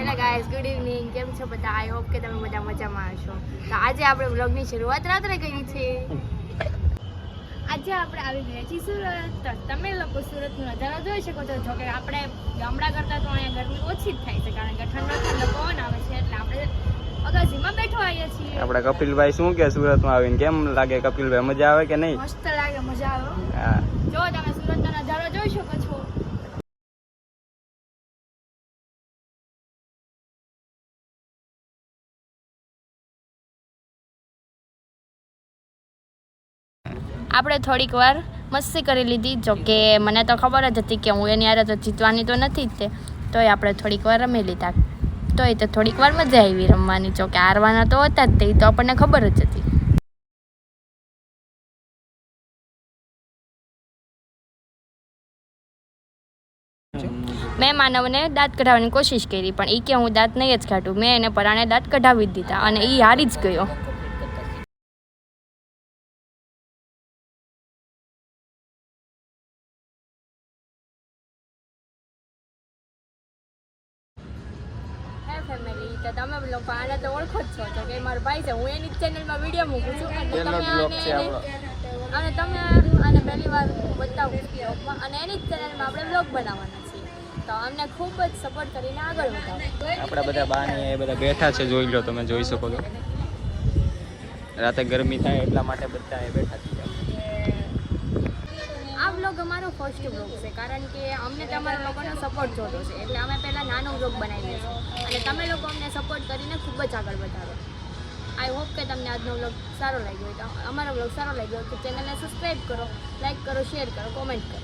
Hello guys, good evening. કેમ છો બધા? આઈ હોપ કે તમે બધા મજામાં હશો. તો આજે આપણે વ્લોગની શરૂઆત રાત્રે કરી છે. આજે આપણે આવી ગયા છીએ સુરત. તો તમે લોકો સુરતનો નજારો જોઈ શકો છો. જો કે આપણે ગામડા કરતાં તો અહીંયા ગરમી ઓછી જ થાય છે, કારણ કે ઠંડો ઠંડો પવન આવે છે, એટલે આપણે અગાસીમાં બેઠો આવીએ છીએ. આપડા કપિલભાઈ શું કે સુરતમાં આવીને કેમ લાગે? કપિલભાઈ મજા આવે કે નહીં? મસ્ત લાગે, મજા આવે. હા, જો તમે સુરતનો નજારો જોઈ શકો છો. આપણે થોડીક વાર મસ્તી કરી લીધી. જો કે મને તો ખબર જ હતી કે હું એની હારે તો જીતવાની તો નથી જ તે, તોય આપણે થોડીક વાર રમી લીધા. તોય તો થોડીક વાર મજા આવી રમવાની. જો કે હારવાના તો હતા જ તે, તો આપણને ખબર જ હતી. મેં માનવને દાંત કઢાવવાની કોશિશ કરી, પણ એ કે હું દાંત નહીં જ કાઢું. મેં એને પરાણે દાંત કઢાવી જ દીધા અને એ હારી જ ગયો. ફેમિલી, તો તમે લોકો આને તો ઓળખો જ છો. તો કે મારો ભાઈ છે, હું એની જ ચેનલમાં વિડીયો મૂકું છું અને તમે આને પહેલી વાર બતાવું બ્લોગમાં, અને એની જ ચેનલમાં આપણે બ્લોગ બનાવવાના છીએ. તો અમને ખૂબ જ સપોર્ટ કરીને આગળ વધાવો. આપણા બધા બાની એ બધા બેઠા છે, જોઈ લો, તમે જોઈ શકો છો. રાતે ગરમી થાય એટલા માટે બધા એ બેઠા છે. આ બ્લોગ અમારો ફર્સ્ટ બ્લોગ છે, કારણ કે અમને તમારા લોકોનો સપોર્ટ જોતો છે, એટલે અમે પહેલાં નાનો બ્લોગ બનાવીએ છીએ અને તમે લોકો અમને સપોર્ટ કરીને ખૂબ જ આગળ વધારો. આઈ હોપ કે તમને આજનો બ્લોગ સારો લાગ્યો હોય. તો અમારો બ્લોગ સારો લાગ્યો તો ચેનલને સબસ્ક્રાઈબ કરો, લાઈક કરો, શેર કરો, કોમેન્ટ કરો.